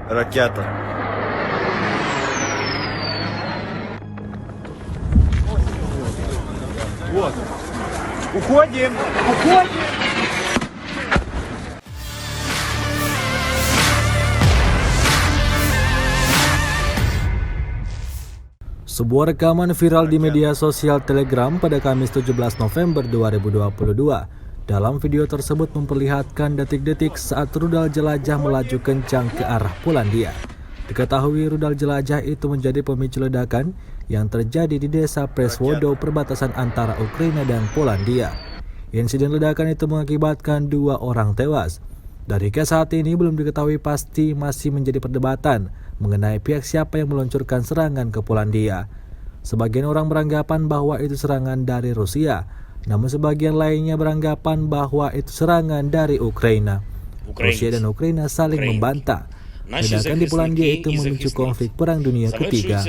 ракета. Вот. Уходим! Уходим! Sebuah rekaman viral di media sosial Telegram pada Kamis 17 November 2022. Dalam video tersebut memperlihatkan detik-detik saat rudal jelajah melaju kencang ke arah Polandia. Diketahui rudal jelajah itu menjadi pemicu ledakan yang terjadi di desa Przewodów, perbatasan antara Ukraina dan Polandia. Insiden ledakan itu mengakibatkan 2 orang tewas. Dari hingga saat ini belum diketahui pasti, masih menjadi perdebatan mengenai pihak siapa yang meluncurkan serangan ke Polandia. Sebagian orang beranggapan bahwa itu serangan dari Rusia, namun sebagian lainnya beranggapan bahwa itu serangan dari Ukraina. Rusia dan Ukraina saling membantah. Ledakan di Polandia itu memicu konflik Perang Dunia Ketiga.